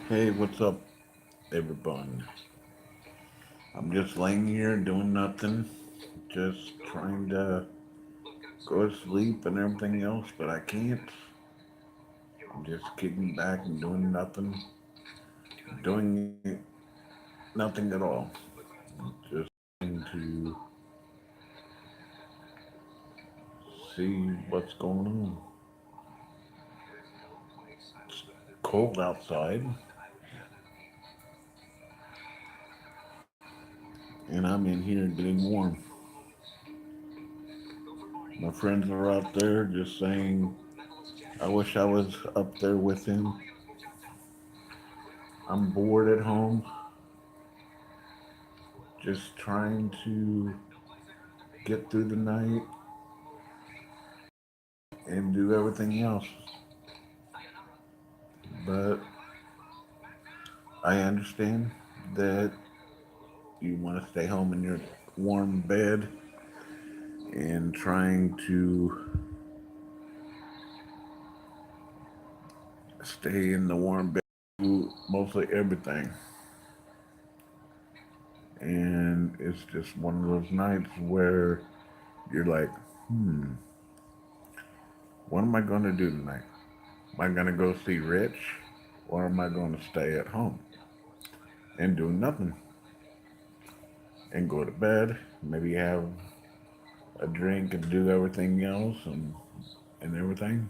Hey, what's up, everyone? I'm just laying here doing nothing, just trying to go to sleep and everything else, but I can't. I'm just kicking back and doing nothing, doing nothing at all. Just trying to see what's going on. It's cold outside, and I'm in here getting warm. My friends are out there just saying, I wish I was up there with him. I'm bored at home, just trying to get through the night and do everything else. But I understand that you want to stay home in your warm bed and trying to stay in the warm bed, do mostly everything. And it's just one of those nights where you're like, hmm, what am I going to do tonight? Am I going to go see Rich, or am I going to stay at home and do nothing and go to bed, maybe have a drink and do everything else and everything?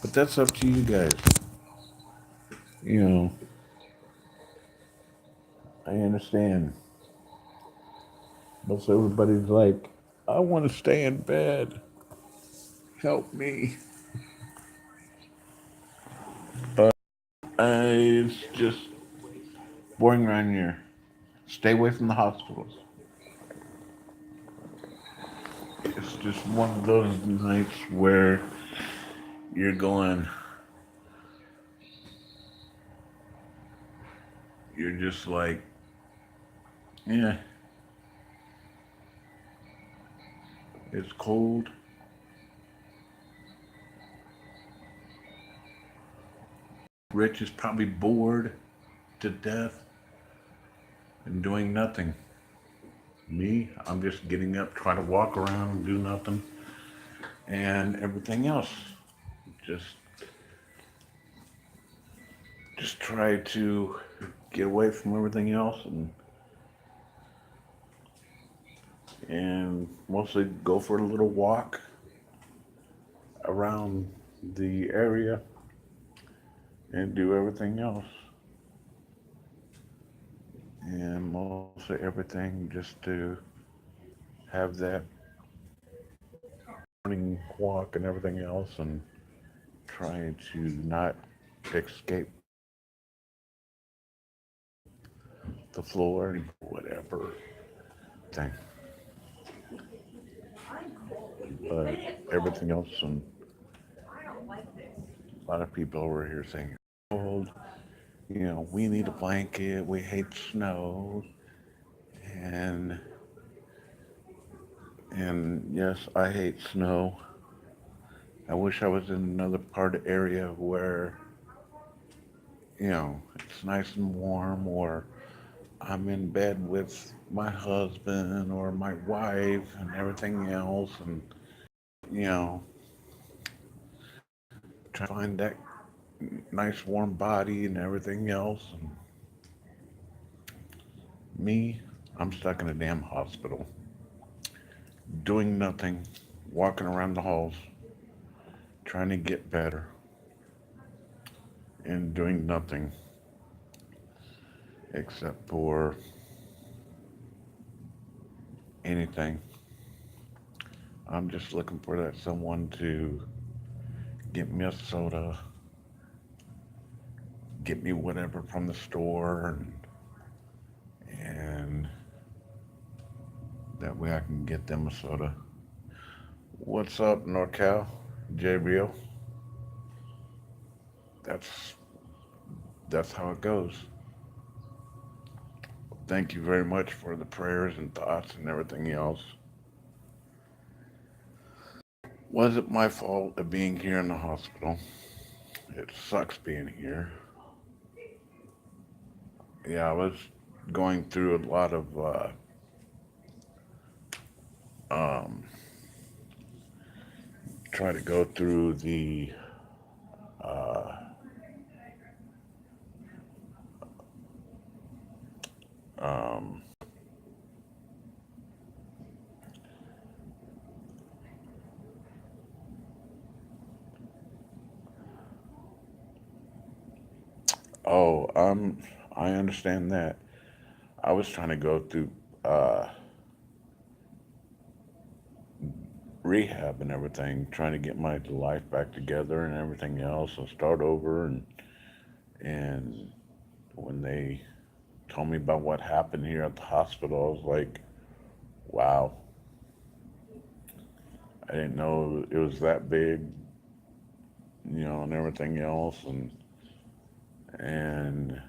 But that's up to you guys. You know, I understand. Most everybody's like, I want to stay in bed. Help me. But it's just boring around here. Stay away from the hospitals. It's just one of those nights where you're going, you're just like, yeah, it's cold. Rich is probably bored to death and doing nothing. Me, I'm just getting up, try to walk around and do nothing and everything else. Just just try to get away from everything else and mostly go for a little walk around the area and do everything else. And mostly everything just to have that morning walk and everything else and try to not escape the floor and whatever thing. But everything else, and a lot of people over here saying, cold, we need a blanket, we hate snow, and yes, I hate snow. I wish I was in another part of the area where, it's nice and warm, or I'm in bed with my husband or my wife and everything else, and, you know, trying to find that nice warm body and everything else. And me, I'm stuck in a damn hospital, doing nothing, walking around the halls, trying to get better, and doing nothing except for anything. I'm just looking for that someone to get me a soda, get me whatever from the store, and that way I can get them a soda. What's up, NorCal? JBL? That's that's how it goes. Thank you very much for the prayers and thoughts and everything else. Wasn't my fault of being here in the hospital. It sucks being here. Yeah, I was going through a lot of um, try to go through the uh, um, oh, I understand that. I was trying to go through uh, rehab and everything, trying to get my life back together and everything else, and start over. And when they told me about what happened here at the hospital, I was like, wow, I didn't know it was that big, and everything else. And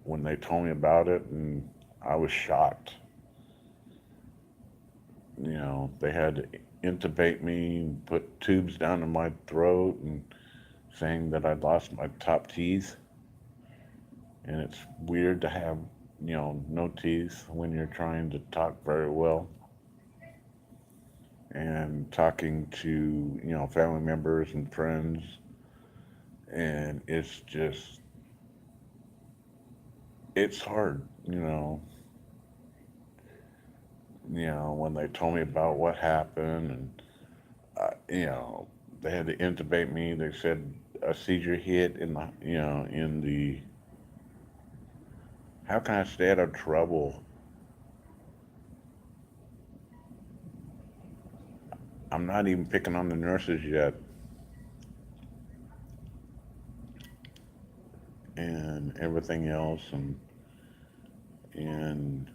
when they told me about it, and I was shocked. They had to intubate me, put tubes down in my throat, and saying that I'd lost my top teeth. And it's weird to have, no teeth when you're trying to talk very well. And talking to, family members and friends. And it's hard, when they told me about what happened. And, they had to intubate me. They said a seizure hit how can I stay out of trouble? I'm not even picking on the nurses yet. And everything else. And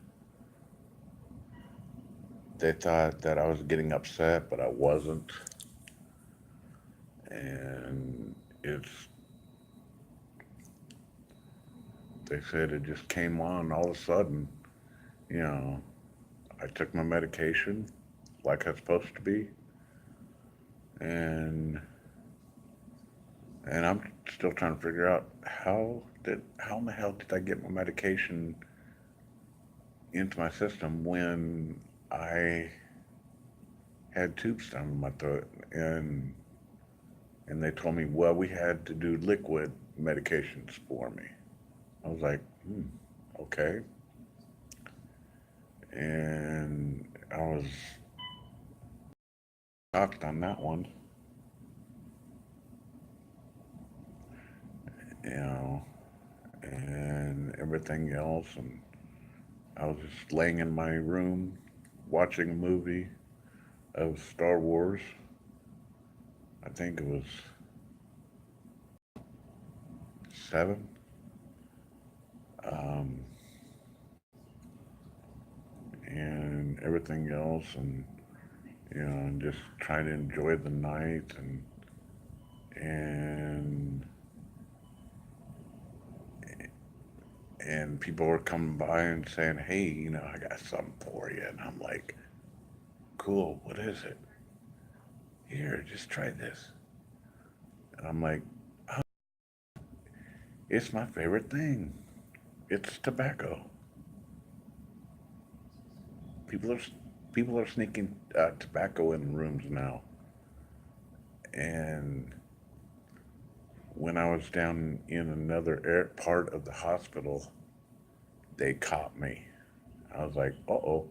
they thought that I was getting upset, but I wasn't. And it's, they said it just came on all of a sudden. You know, I took my medication like I was supposed to be, and I'm still trying to figure out how in the hell did I get my medication into my system when I had tubes down in my throat. And they told me, well, we had to do liquid medications for me. I was like, okay. And I was shocked on that one, you know, and everything else. And I was just laying in my room watching a movie of Star Wars. I think it was seven. Um, and everything else. And, and just trying to enjoy the night. And and people were coming by and saying, "Hey, I got something for you," and I'm like, "Cool, what is it? Here, just try this." And I'm like, oh, "It's my favorite thing. It's tobacco. People are people are sneaking tobacco in rooms now." And when I was down in another part of the hospital, they caught me. I was like, "Uh oh."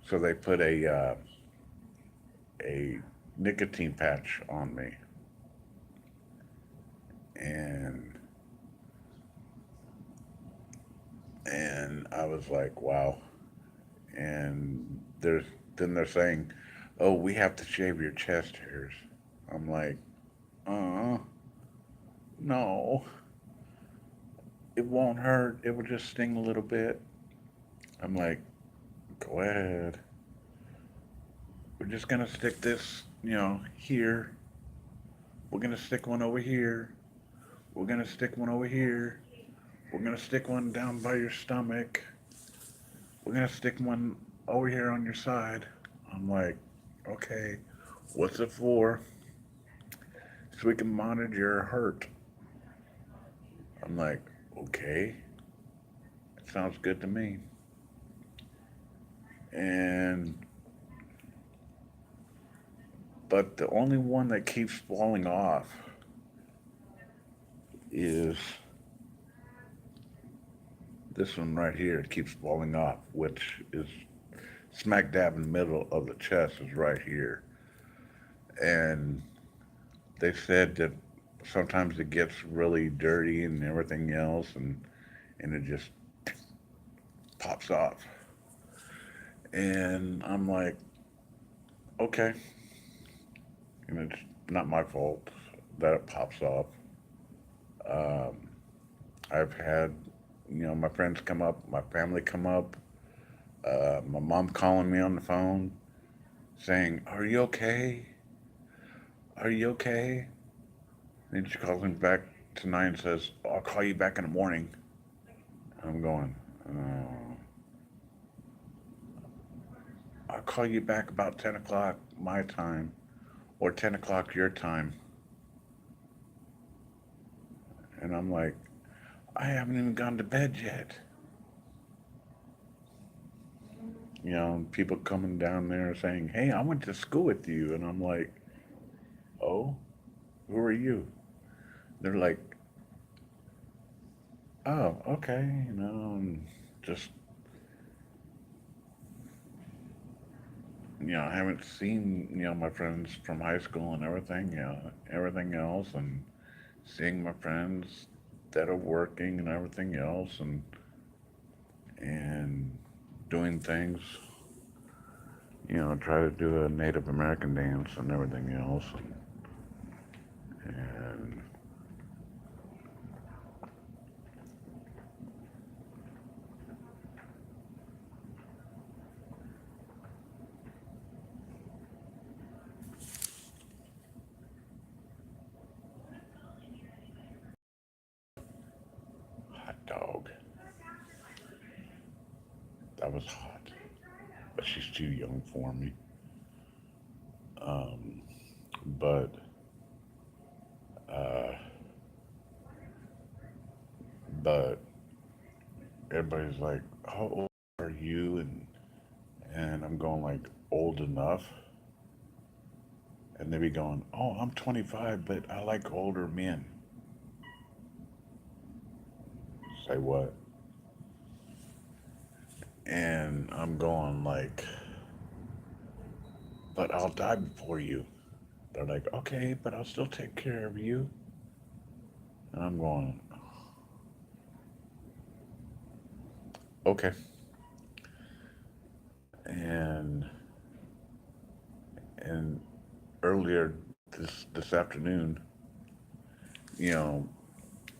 So they put a nicotine patch on me, and I was like, wow. And they're saying, oh, we have to shave your chest hairs. I'm like, uh, no, it won't hurt. It will just sting a little bit. I'm like, go ahead. We're just gonna stick this, here. We're gonna stick one over here. We're gonna stick one over here. We're gonna stick one down by your stomach. We're gonna stick one over here on your side. I'm like, okay, what's it for? So we can monitor your hurt. I'm like, Okay, that sounds good to me. And but the only one that keeps falling off is this one right here. It keeps falling off, which is smack dab in the middle of the chest is right here. And they said that sometimes it gets really dirty and everything else, and it just pops off. And I'm like, okay, and it's not my fault that it pops off. Um, I've had, my friends come up, my family come up, my mom calling me on the phone saying, "Are you okay? Are you okay?" And she calls me back tonight and says, "I'll call you back in the morning." I'm going, oh, I'll call you back about 10 o'clock my time or 10 o'clock your time. And I'm like, I haven't even gone to bed yet. People coming down there saying, "Hey, I went to school with you." And I'm like, "Oh, who are you?" They're like, "Oh, okay," and just, I haven't seen, my friends from high school and everything, everything else, and seeing my friends that are working and everything else, and doing things, try to do a Native American dance and everything else, and hot dog. That was hot, but she's too young for me. Um, but uh, but everybody's like, "How old are you?" And I'm going like, "Old enough." And they be going, "Oh, I'm 25, but I like older men." Say what? And I'm going like, "But I'll die before you." They're like, "Okay, but I'll still take care of you." And I'm going, "Okay." And and earlier this afternoon, you know,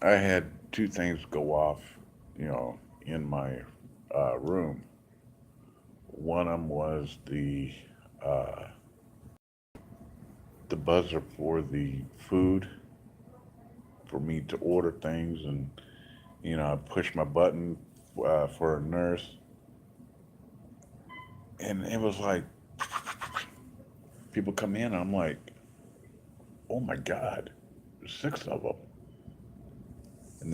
I had two things go off, in my room. One of them was uh, the buzzer for the food for me to order things, and I pushed my button for a nurse, and it was like people come in, and I'm like, oh my god, there's six of them, and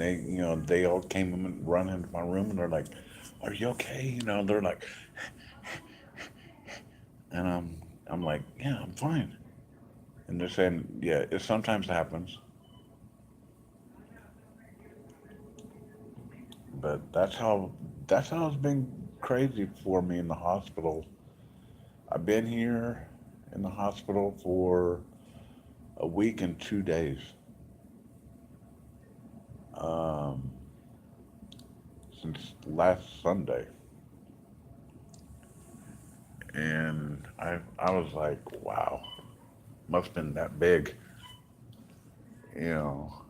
they all came in and run into my room, and they're like, "Are you okay?" They're like, and I'm like, "Yeah, I'm fine." And they're saying, "Yeah, it sometimes happens, but that's how it's been crazy for me in the hospital. I've been here in the hospital for a week and 2 days, um, since last Sunday, and I was like, wow, must have been that big.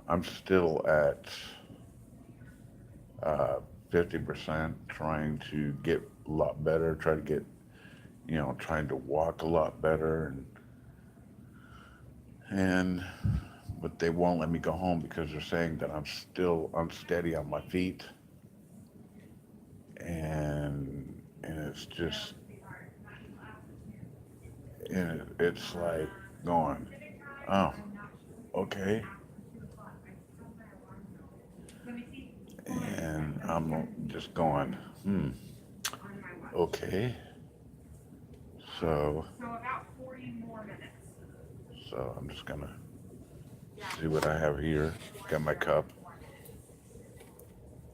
I'm still at uh, 50%, trying to get a lot better, try to get, trying to walk a lot better, and but they won't let me go home because they're saying that I'm still unsteady on my feet, and it's just, and it's like going, oh, okay, I'm just going, okay. So, so I'm just gonna see what I have here. Got my cup.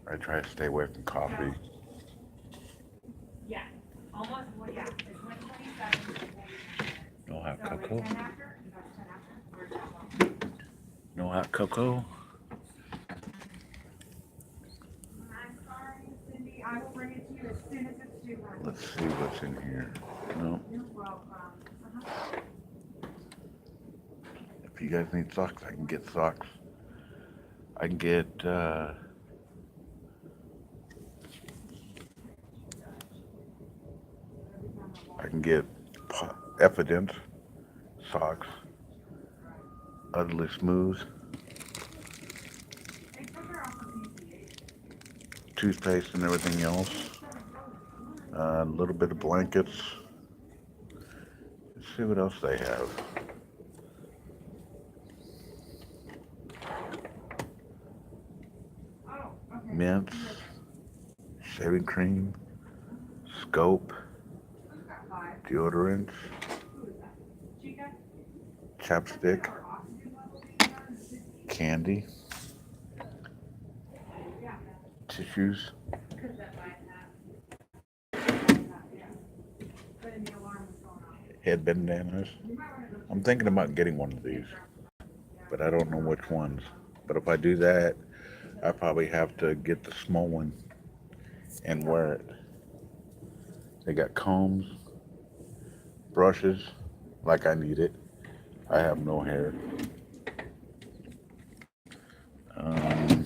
I try to stay away from coffee. No hot cocoa. No hot cocoa. Let's see what's in here. No. If you guys need socks, I can get socks. I can get Evidence socks, Ugly Smooth, toothpaste and everything else. A little bit of blankets. Let's see what else they have. Mints, shaving cream, scope, deodorants, chapstick, candy, tissues, head bandanas. I'm thinking about getting one of these, but I don't know which ones. But if I do that, I probably have to get the small one and wear it. They got combs, brushes, like I need it. I have no hair. Um,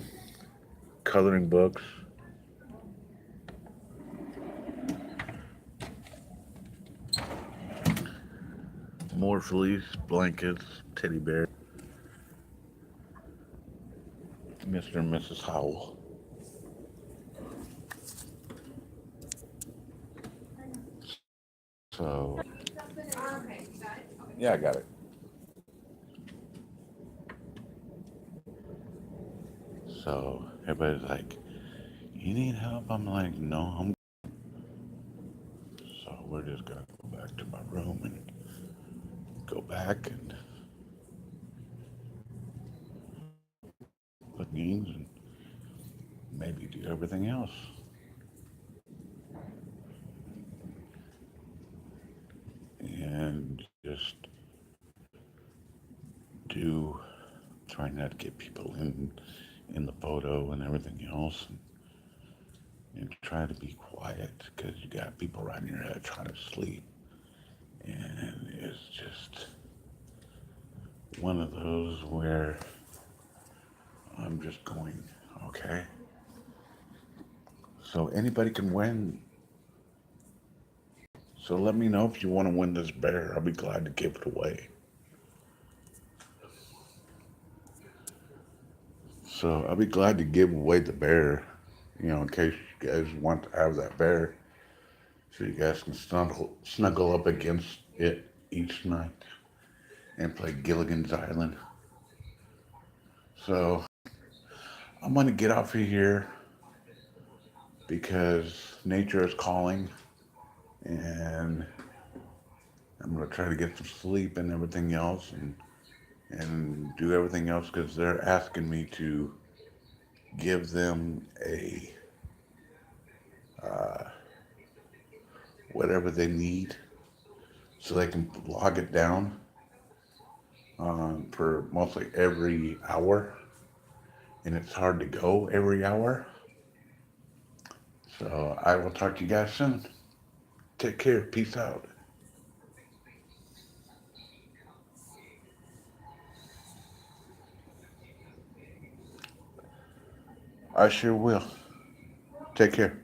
Coloring books. More fleece, blankets, teddy bear. Mr. and Mrs. Howell. So, yeah, I got it. So, everybody's like, you need help? I'm like, no, I'm. So, we're just going to go back to my room and go back and put games and maybe do everything else. And just do, try not to get people in the photo and everything else. And try to be quiet because you got people around your head trying to sleep. And it's just one of those where I'm just going, okay. So anybody can win. So let me know if you want to win this bear. I'll be glad to give it away. So I'll be glad to give away the bear, in case you guys want to have that bear. So you guys can snuggle up against it each night and play Gilligan's Island. So I'm going to get off of here because nature is calling and I'm going to try to get some sleep and everything else and do everything else because they're asking me to give them a whatever they need so they can log it down for mostly every hour, and it's hard to go every hour. So I will talk to you guys soon. Take care. Peace out. I sure will. Take care.